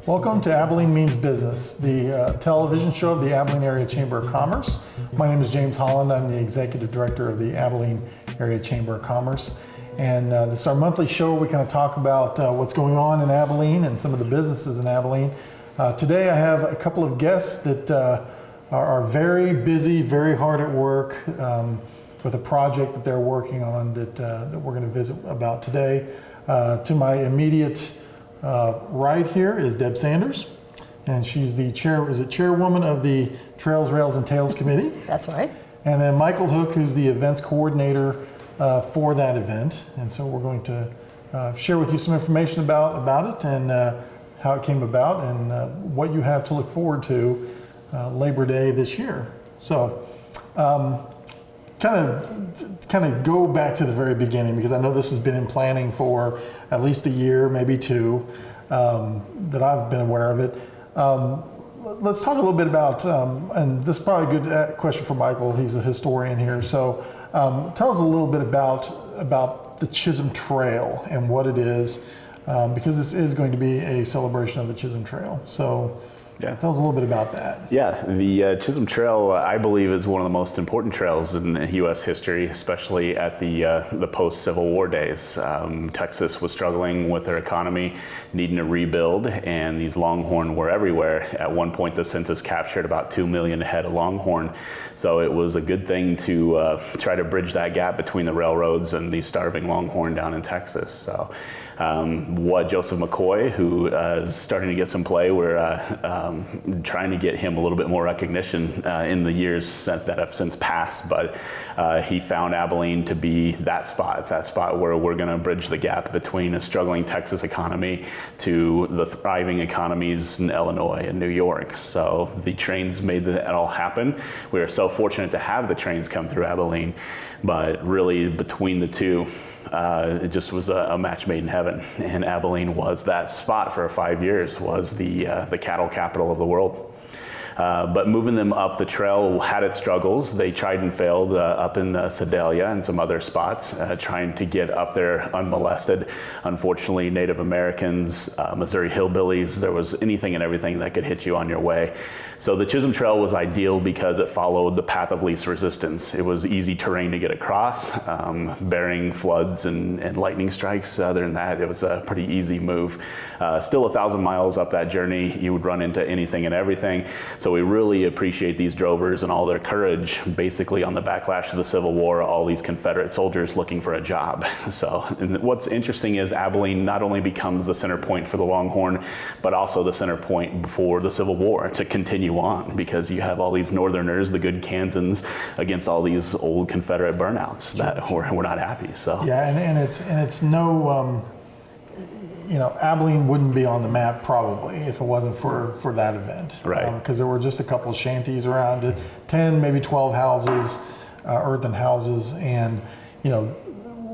Welcome to Abilene Means Business, the television show of the Abilene Area Chamber of Commerce. My name is James Holland. I'm the Executive Director of the Abilene Area Chamber of Commerce. And this is our monthly show. We kind of talk about what's going on in Abilene and some of the businesses in Abilene. Today I have a couple of guests that are very busy, very hard at work with a project that they're working on that we're going to visit about today. To my immediate right here is Deb Sanders, and she's the chairwoman of the Trails, Rails, and Tails Committee. That's right. And then Michael Hook, who's the events coordinator for that event. And so we're going to share with you some information about it and how it came about and what you have to look forward to Labor Day this year. So kind of go back to the very beginning, because I know this has been in planning for at least a year, maybe two, that I've been aware of it. Let's talk a little bit about, and this is probably a good question for Michael, he's a historian here, so tell us a little bit about the Chisholm Trail and what it is, because this is going to be a celebration of the Chisholm Trail. So yeah, tell us a little bit about that. Yeah, the Chisholm Trail, I believe, is one of the most important trails in U.S. history, especially at the post-Civil War days. Texas was struggling with their economy, needing to rebuild, and these longhorn were everywhere. At one point, the census captured about 2 million head of longhorn, so it was a good thing to try to bridge that gap between the railroads and the starving longhorn down in Texas. So what Joseph McCoy, who is starting to get some play, we're trying to get him a little bit more recognition in the years that have since passed, but he found Abilene to be that spot where we're going to bridge the gap between a struggling Texas economy to the thriving economies in Illinois and New York. So the trains made that all happen. We are so fortunate to have the trains come through Abilene, but really between the two, it just was a match made in heaven, and Abilene was that spot for 5 years, was the cattle capital of the world. But moving them up the trail had its struggles. They tried and failed up in Sedalia and some other spots, trying to get up there unmolested. Unfortunately, Native Americans, Missouri hillbillies, there was anything and everything that could hit you on your way. So the Chisholm Trail was ideal because it followed the path of least resistance. It was easy terrain to get across, bearing floods and lightning strikes. Other than that, it was a pretty easy move. Still 1,000 miles up that journey, you would run into anything and everything. So we really appreciate these drovers and all their courage, basically on the backlash of the Civil War, all these Confederate soldiers looking for a job. So and what's interesting is Abilene not only becomes the center point for the Longhorn, but also the center point for the Civil War to continue on, because you have all these Northerners, the good Kansans, against all these old Confederate burnouts that were not happy. So yeah, and it's no, you know, Abilene wouldn't be on the map probably if it wasn't for that event, right? Because there were just a couple of shanties around, 10, maybe 12 houses, earthen houses, and you know,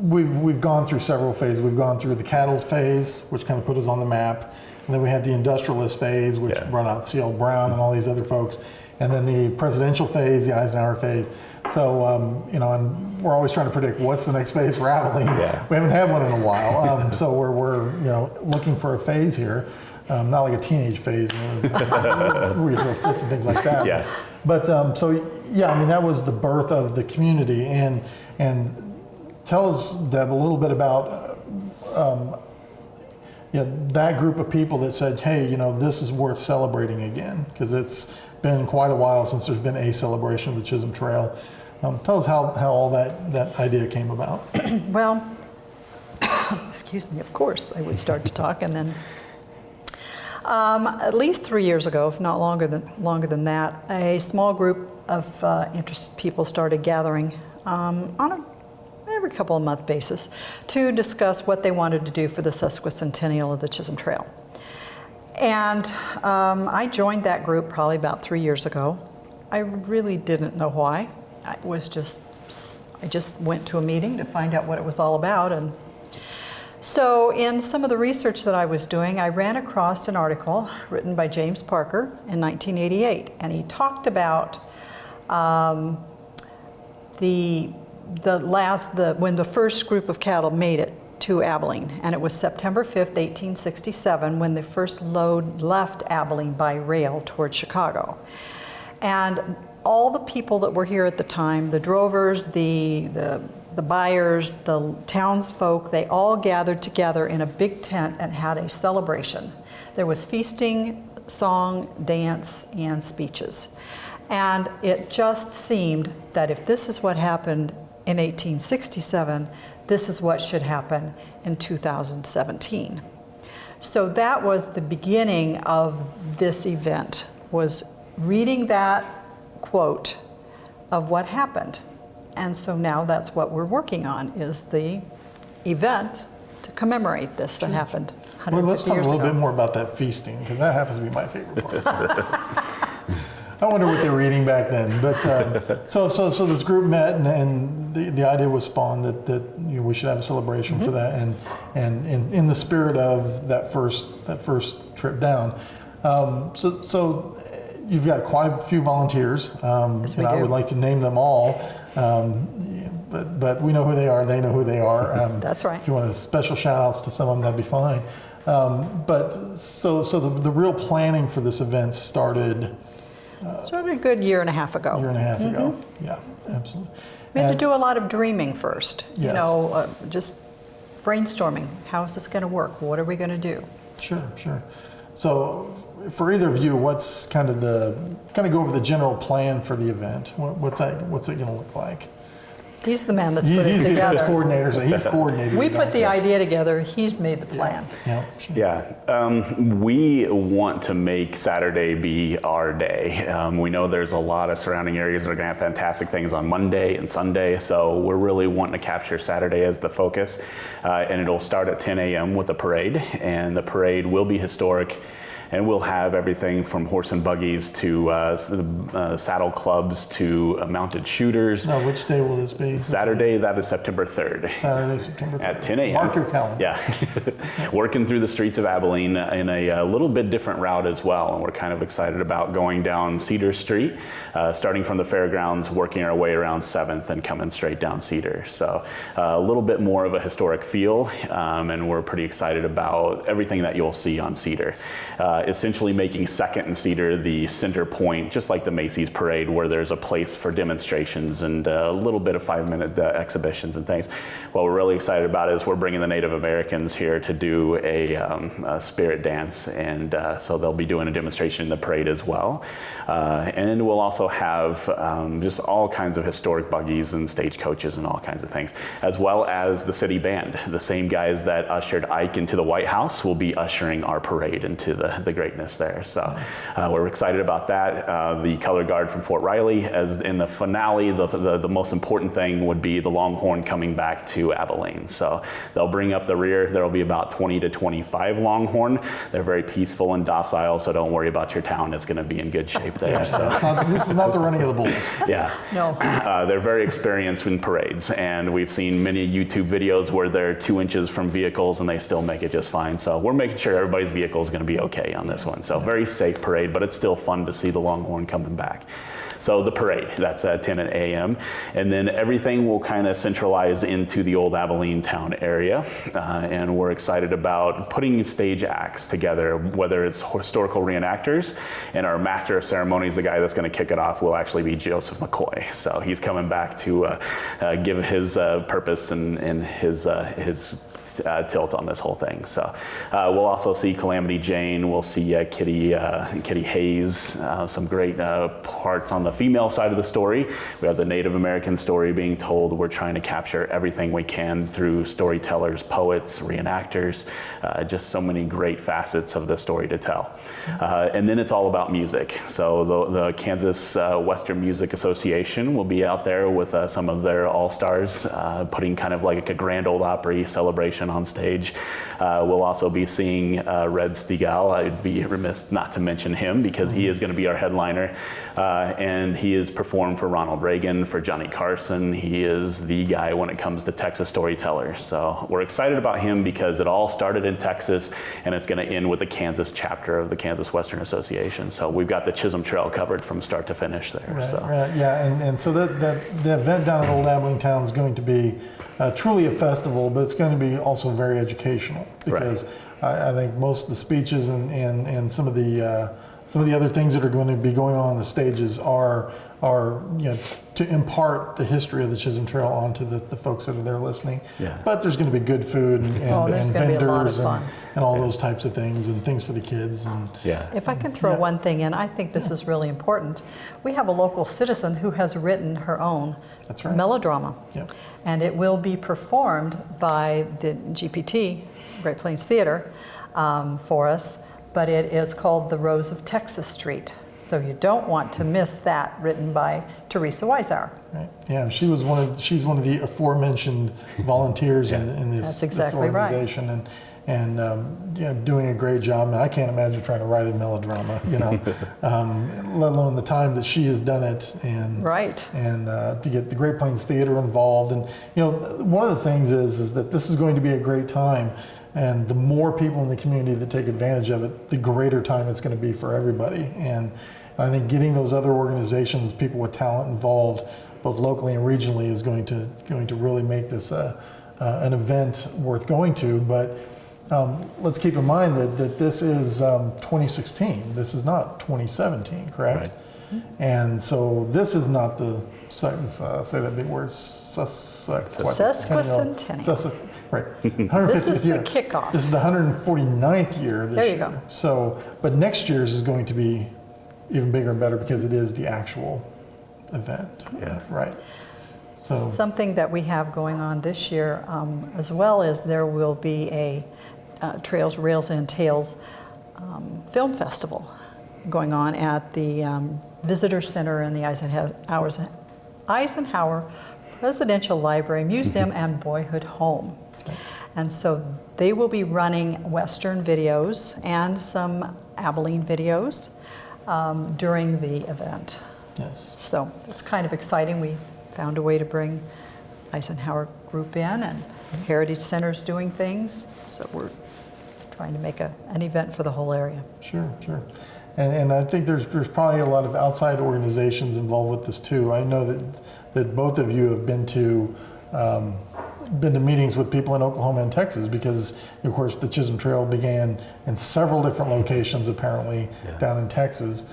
we've gone through several phases. We've gone through the cattle phase, which kind of put us on the map. And then we had the industrialist phase, which brought out C.L. Brown and all these other folks. And then the presidential phase, the Eisenhower phase. So, you know, and we're always trying to predict what's the next phase for Abilene. Yeah. We haven't had one in a while. So we're you know, looking for a phase here. Not like a teenage phase where you throw fits and things like that. Yeah. But so, yeah, I mean, that was the birth of the community. And tell us, Deb, a little bit about yeah, that group of people that said, hey, you know, this is worth celebrating again, because it's been quite a while since there's been a celebration of the Chisholm Trail. Tell us how all that idea came about. Well, excuse me, of course, I would start to talk, and then at least 3 years ago, if not longer than that, a small group of interested people started gathering on every couple of month basis to discuss what they wanted to do for the sesquicentennial of the Chisholm Trail. And I joined that group probably about 3 years ago. I really didn't know why. I just went to a meeting to find out what it was all about. And so in some of the research that I was doing, I ran across an article written by James Parker in 1988, and he talked about when the first group of cattle made it to Abilene. And it was September 5th, 1867, when the first load left Abilene by rail toward Chicago. And all the people that were here at the time, the drovers, the buyers, the townsfolk, they all gathered together in a big tent and had a celebration. There was feasting, song, dance, and speeches. And it just seemed that if this is what happened in 1867, this is what should happen in 2017. So that was the beginning of this event, was reading that quote of what happened. And so now that's what we're working on, is the event to commemorate this that happened 150 Well, let's talk a years little ago. bit more about that feasting, because that happens to be my favorite part. I wonder what they were eating back then. But so this group met, and the idea was spawned that we should have a celebration for that, and in the spirit of that first trip down. So you've got quite a few volunteers. Yes, we and I do. would like to name them all. But we know who they are. They know who they are. That's right. If you wanted special shout outs to some of them, that'd be fine. But so the real planning for this event started Started a good year and a half ago. a year and a half ago. Yeah, absolutely. We had to And- do a lot of dreaming first, Yes. just brainstorming. How is this going to work? What are we going to do? Sure. So for either of you, what's kind of go over the general plan for the event? What's it going to look like? He's the man that's put it He's the events together. coordinator, so he's coordinated. We it put out the there. idea together. He's made the plan. Yeah, sure. Yeah, we want to make Saturday be our day. We know there's a lot of surrounding areas that are going to have fantastic things on Monday and Sunday, so we're really wanting to capture Saturday as the focus. And it'll start at 10 a.m. with a parade, and the parade will be historic. And we'll have everything from horse and buggies to saddle clubs to mounted shooters. Now, which day will this be? Saturday, that is September 3rd. Saturday, September 3rd. At 10 a.m. Mark your calendar. Yeah. Working through the streets of Abilene in a little bit different route as well. And we're kind of excited about going down Cedar Street, starting from the fairgrounds, working our way around 7th and coming straight down Cedar. So a little bit more of a historic feel. And we're pretty excited about everything that you'll see on Cedar. Essentially making 2nd and Cedar the center point, just like the Macy's parade, where there's a place for demonstrations and a little bit of 5-minute exhibitions and things. What we're really excited about is we're bringing the Native Americans here to do a spirit dance, and so they'll be doing a demonstration in the parade as well. And we'll also have just all kinds of historic buggies and stagecoaches and all kinds of things, as well as the city band. The same guys that ushered Ike into the White House will be ushering our parade into the greatness there. So we're excited about that. The color guard from Fort Riley, as in the finale, the most important thing would be the Longhorn coming back to Abilene. So they'll bring up the rear. There'll be about 20 to 25 Longhorn. They're very peaceful and docile, so don't worry about your town. It's going to be in good shape there. Yeah, So. this is not the running of the bulls. Yeah. No. They're very experienced in parades, and we've seen many YouTube videos where they're 2 inches from vehicles and they still make it just fine. So we're making sure everybody's vehicle is going to be okay on this one. So very safe parade, but it's still fun to see the Longhorn coming back. So the parade, that's at 10 a.m. And then everything will kind of centralize into the old Abilene town area. And we're excited about putting stage acts together, whether it's historical reenactors, and our master of ceremonies, the guy that's going to kick it off, will actually be Joseph McCoy. So he's coming back to give his purpose and his tilt on this whole thing. So we'll also see Calamity Jane, we'll see Kitty Hayes, some great parts on the female side of the story. We have the Native American story being told. We're trying to capture everything we can through storytellers, poets, reenactors, just so many great facets of the story to tell. And then it's all about music. So the Kansas Western Music Association will be out there with some of their all-stars, putting kind of like a Grand Ole Opry celebration on stage. We'll also be seeing Red Steagall. I'd be remiss not to mention him because he is going to be our headliner. And he has performed for Ronald Reagan, for Johnny Carson. He is the guy when it comes to Texas storytellers. So we're excited about him because it all started in Texas and it's going to end with the Kansas chapter of the Kansas Western Association. So we've got the Chisholm Trail covered from start to finish there. Right, yeah, and so the event down at Old Abilene Town is going to be truly a festival, but it's going to be all also very educational, because I think most of the speeches and some of the other things that are going to be going on the stages are to impart the history of the Chisholm Trail onto the folks that are there listening. Yeah. But there's going to be good food and there's gonna be a lot of vendors fun. and all those types of things and things for the kids. And If I can throw one thing in, I think this is really important. We have a local citizen who has written her own That's right. melodrama. Yep. And it will be performed by the GPT, Great Plains Theater, for us, but it is called The Rose of Texas Street. So you don't want to miss that, written by Teresa Weisauer. Right. Yeah, she's one of the aforementioned volunteers in this, That's exactly this organization, and doing a great job. And I can't imagine trying to write a melodrama, let alone the time that she has done it, and to get the Great Plains Theater involved. And one of the things is that this is going to be a great time. And the more people in the community that take advantage of it, the greater time it's going to be for everybody. And I think getting those other organizations, people with talent involved, both locally and regionally, is going to really make this an event worth going to. But let's keep in mind that this is 2016. This is not 2017, correct? Right. And so this is not the say that big word sesquicentennial. Right. 150th This is the year. kickoff. This is the 149th year this year. There you go. So, but next year's is going to be even bigger and better because it is the actual event. Yeah. Right. So something that we have going on this year, as well as there will be a Trails, Rails, and Tales film festival going on at the Visitor Center in the Eisenhower Presidential Library, Museum, and Boyhood Home. And so they will be running Western videos and some Abilene videos during the event. yes. So it's kind of exciting. We found a way to bring Eisenhower Group in, and Heritage Center's doing things. So we're trying to make an event for the whole area. Sure. And I think there's probably a lot of outside organizations involved with this too. I know that both of you have been to meetings with people in Oklahoma and Texas, because of course the Chisholm Trail began in several different locations apparently down in Texas.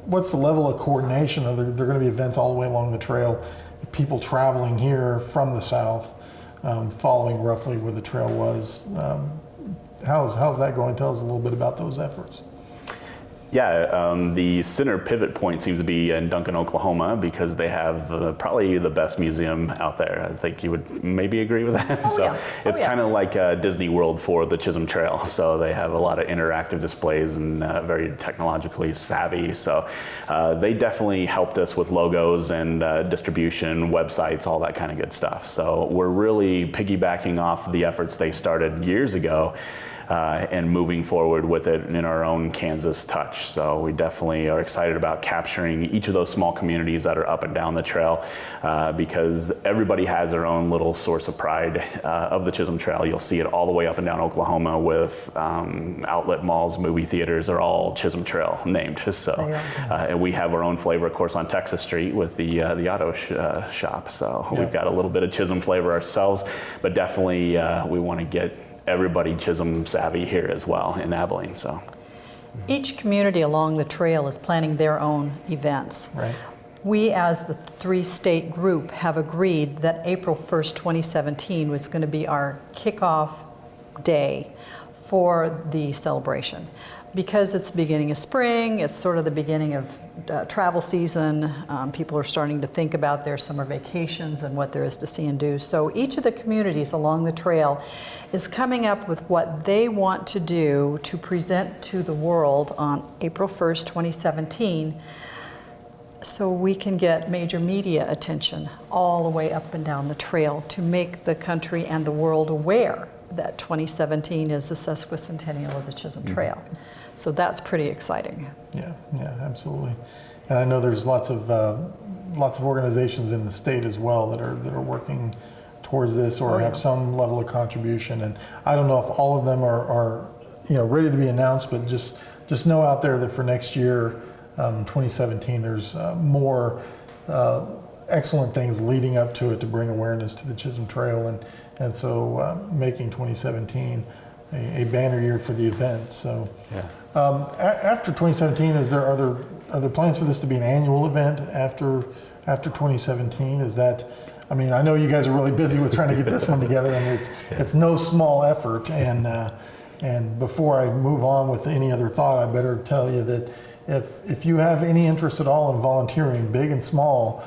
What's the level of coordination? Are there going to be events all the way along the trail? People traveling here from the south, following roughly where the trail was. How's that going? Tell us a little bit about those efforts. Yeah, the center pivot point seems to be in Duncan, Oklahoma, because they have probably the best museum out there. I think you would maybe agree with that. It's kind of like Disney World for the Chisholm Trail. So they have a lot of interactive displays and very technologically savvy. So they definitely helped us with logos and distribution, websites, all that kind of good stuff. So we're really piggybacking off the efforts they started years ago. And moving forward with it in our own Kansas touch. So we definitely are excited about capturing each of those small communities that are up and down the trail, because everybody has their own little source of pride of the Chisholm Trail. You'll see it all the way up and down Oklahoma with outlet malls, movie theaters are all Chisholm Trail named. So, and we have our own flavor, of course, on Texas Street with the auto shop. So we've got a little bit of Chisholm flavor ourselves, but definitely we want to get everybody Chisholm savvy here as well in Abilene. So each community along the trail is planning their own events. Right. We, as the three-state group, have agreed that April 1st, 2017 was going to be our kickoff day for the celebration. Because it's the beginning of spring, it's sort of the beginning of travel season. People are starting to think about their summer vacations and what there is to see and do. So each of the communities along the trail is coming up with what they want to do to present to the world on April 1st, 2017, so we can get major media attention all the way up and down the trail to make the country and the world aware that 2017 is the sesquicentennial of the Chisholm Trail. So that's pretty exciting. Yeah, absolutely. And I know there's lots of organizations in the state as well that are working towards this or have some level of contribution. And I don't know if all of them are ready to be announced, but just know out there that for next year, 2017, there's more excellent things leading up to it to bring awareness to the Chisholm Trail, and so making 2017 a banner year for the event. So after 2017, are there plans for this to be an annual event after 2017? Is that, I mean, I know you guys are really busy with trying to get this one together, and it's no small effort. And before I move on with any other thought, I better tell you that if you have any interest at all in volunteering, big and small,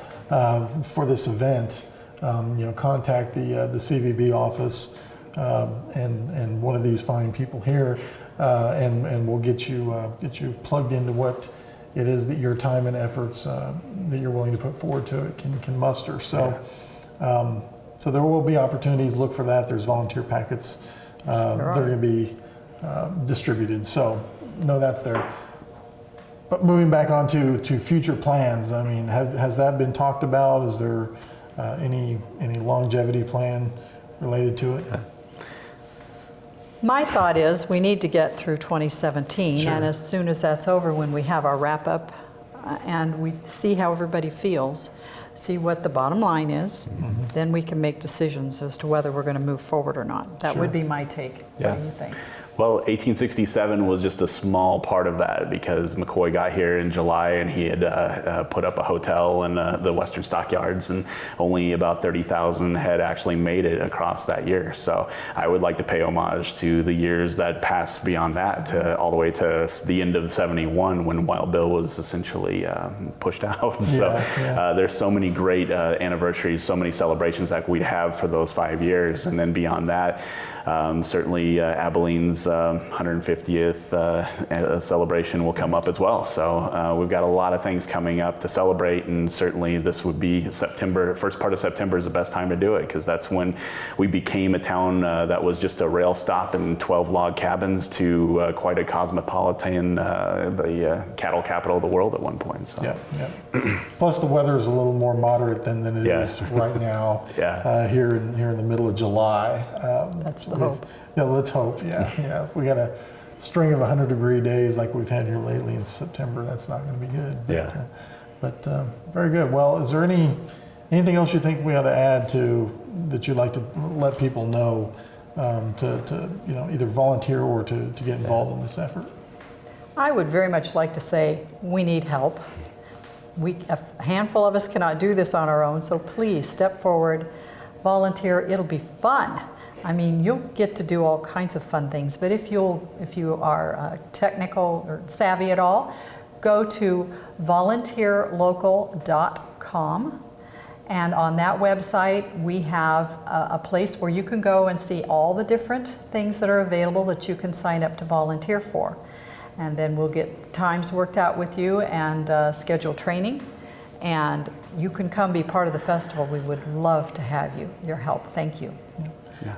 for this event, contact the CVB office and one of these fine people here, and we'll get you plugged into what it is that your time and efforts that you're willing to put forward to it can muster. So, so there will be opportunities. Look for that. There's volunteer packets. They're going to be distributed. So, no, that's there. But moving back on to future plans, I mean, has that been talked about? Is there any longevity plan related to it? My thought is we need to get through 2017, Sure. and as soon as that's over, when we have our wrap up and we see how everybody feels, see what the bottom line is, then we can make decisions as to whether we're going to move forward or not. That Sure. would be my take. Yeah. What do you think? Well, 1867 was just a small part of that because McCoy got here in July and he had put up a hotel in the Western Stockyards, and only about 30,000 had actually made it across that year. So I would like to pay homage to the years that passed beyond that, to all the way to the end of '71 when Wild Bill was essentially pushed out. So there's so many great anniversaries, so many celebrations that we'd have for those 5 years, and then beyond that, certainly Abilene's 150th celebration will come up as well. So we've got a lot of things coming up to celebrate, and certainly this would be September. First part of September is the best time to do it, because that's when we became a town that was just a rail stop and 12 log cabins to quite a cosmopolitan, the cattle capital of the world at one point. So. Yeah. Plus the weather is a little more moderate than it is right now. Here in the middle of July. That's the hope. Yeah, let's hope. Yeah. If we got a string of 100-degree days like we've had here lately in September, that's not going to be good. But very good. Well, is there anything else you think we ought to add that you'd like to let people know to either volunteer or to get involved in this effort? I would very much like to say we need help. A handful of us cannot do this on our own, so please step forward, volunteer. It'll be fun. I mean, you'll get to do all kinds of fun things, but if you are technical or savvy at all, go to volunteerlocal.com, and on that website we have a place where you can go and see all the different things that are available that you can sign up to volunteer for. And then we'll get times worked out with you and schedule training, and you can come be part of the festival. We would love to have your help. Thank you.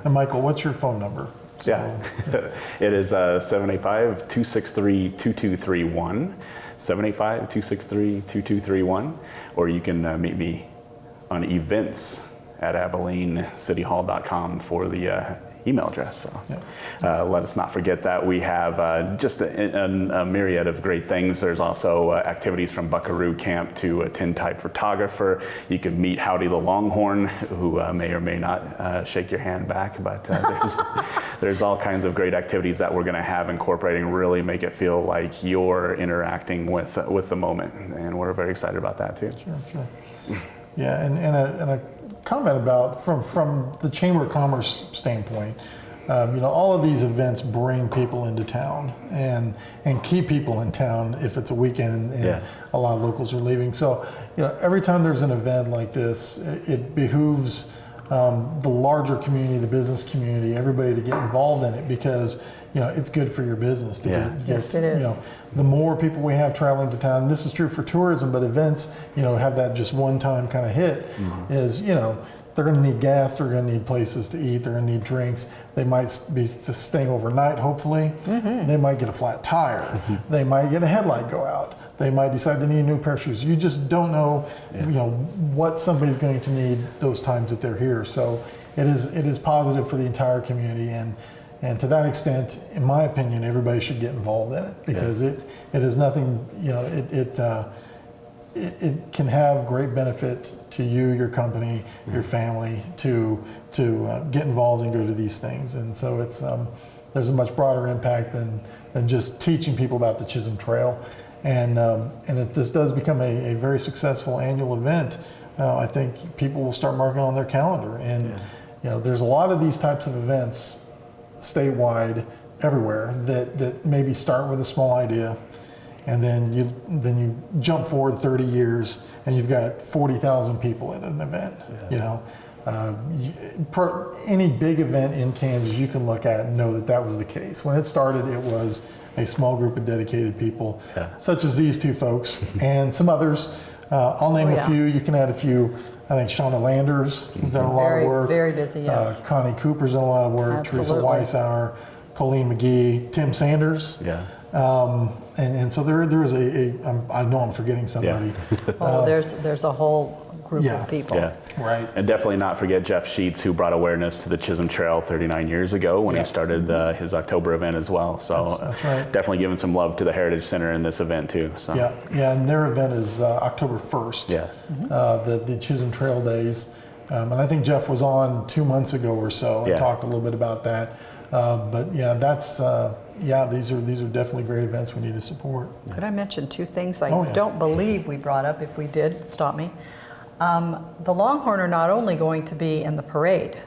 And Michael, what's your phone number? It is 785-263-2231, 785-263-2231, or you can meet me on events@AbileneCityHall.com for the email address. So let us not forget that. We have just a myriad of great things. There's also activities from Buckaroo Camp to a tintype photographer. You can meet Howdy the Longhorn, who may or may not shake your hand back, but there's all kinds of great activities that we're going to have incorporating, really make it feel like you're interacting with the moment, and we're very excited about that too. Sure. Yeah, and a comment about from the Chamber of Commerce standpoint, all of these events bring people into town and keep people in town if it's a weekend and a lot of locals are leaving. So every time there's an event like this, it behooves the larger community, the business community, everybody to get involved in it, because it's good for your business to get Yes, it is. The more people we have traveling to town, and this is true for tourism, but events, have that just one-time kind of hit, is, they're going to need gas, they're going to need places to eat, they're going to need drinks. They might be staying overnight, hopefully. They might get a flat tire. They might get a headlight go out. They might decide they need a new pair of shoes. You just don't know, what somebody's going to need those times that they're here. So it is positive for the entire community, and to that extent, in my opinion, everybody should get involved in it, because it is nothing, it can have great benefit to you, your company, your family to get involved and go to these things. And so it's there's a much broader impact than just teaching people about the Chisholm Trail. And if this does become a very successful annual event, I think people will start marking on their calendar. And there's a lot of these types of events statewide, everywhere, that maybe start with a small idea, and then you jump forward 30 years, and you've got 40,000 people at an event. Any big event in Kansas you can look at and know that was the case. When it started, it was a small group of dedicated people, such as these two folks and some others. I'll name a few. You can add a few. I think Shauna Landers has done a lot of work. Very busy, yes. Connie Cooper's done a lot of work. Absolutely. Teresa Weissauer, Colleen McGee, Tim Sanders. And so there is I know I'm forgetting somebody. There's a whole group of people. Right. And definitely not forget Jeff Sheets, who brought awareness to the Chisholm Trail 39 years ago when he started his October event as well. So that's right. Definitely giving some love to the Heritage Center in this event too. So. And their event is October 1st. The Chisholm Trail Days. And I think Jeff was on 2 months ago or so and talked a little bit about that. These are definitely great events we need to support. Could I mention two things I don't believe we brought up? If we did, stop me. The Longhorn are not only going to be in the parade,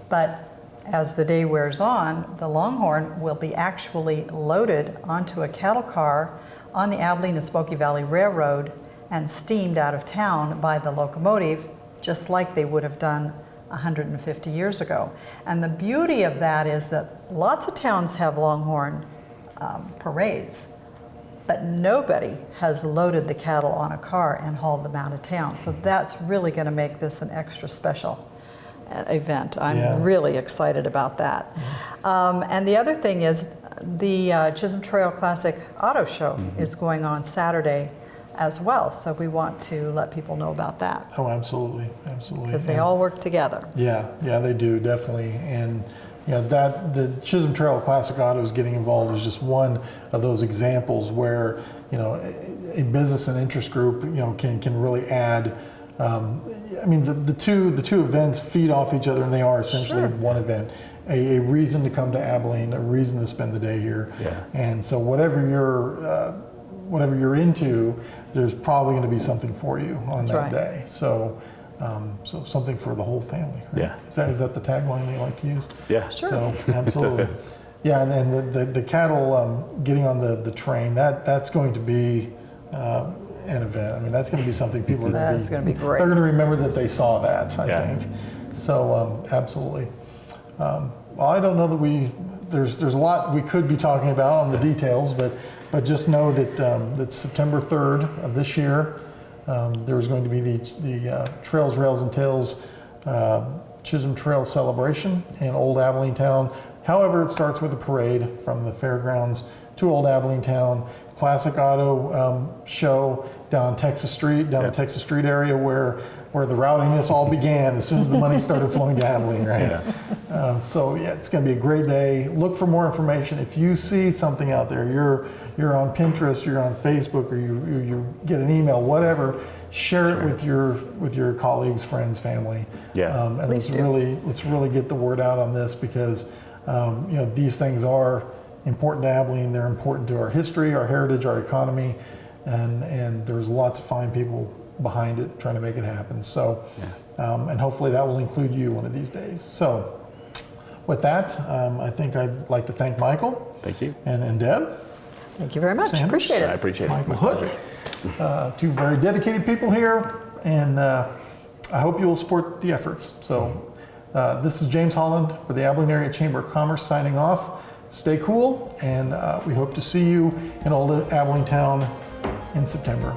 but as the day wears on, the Longhorn will be actually loaded onto a cattle car on the Abilene and Smoky Valley Railroad and steamed out of town by the locomotive, just like they would have done 150 years ago. And the beauty of that is that lots of towns have Longhorn parades, but nobody has loaded the cattle on a car and hauled them out of town. So that's really going to make this an extra special event. I'm really excited about that. And the other thing is the Chisholm Trail Classic Auto Show is going on Saturday as well. So we want to let people know about that. Oh, absolutely. Because they all work together. Yeah, they do, definitely. And the Chisholm Trail Classic Autos getting involved is just one of those examples where a business and interest group can really add. The two events feed off each other, and they are essentially one event. A reason to come to Abilene, a reason to spend the day here. And so whatever you're into, there's probably going to be something for you on that day. So something for the whole family. Right? Is that the tagline they like to use? So absolutely. And the cattle getting on the train, that's going to be an event. I mean, that's going to be something people are going to be great. They're going to remember that they saw that, I think. So absolutely. I don't know that there's a lot we could be talking about on the details, but just know that that September 3rd of this year, there is going to be the Trails, Rails, and Tales Chisholm Trail celebration in Old Abilene Town. However, it starts with a parade from the fairgrounds to Old Abilene Town. Classic Auto show down Texas Street, the Texas Street area where the rowdiness all began as soon as the money started flowing to Abilene, right? It's going to be a great day. Look for more information. If you see something out there, you're on Pinterest, you're on Facebook, or you get an email, whatever, share it with your colleagues, friends, family. And let's really get the word out on this, because these things are important to Abilene. They're important to our history, our heritage, our economy, and there's lots of fine people behind it trying to make it happen. So, and hopefully that will include you one of these days. So, with that, I think I'd like to thank Michael. Thank you. And Deb. Thank you very much. Sanders. Appreciate it. I appreciate it. Michael Hook. Two very dedicated people here, and I hope you will support the efforts. So, this is James Holland for the Abilene Area Chamber of Commerce signing off. Stay cool, and we hope to see you in Old Abilene Town in September.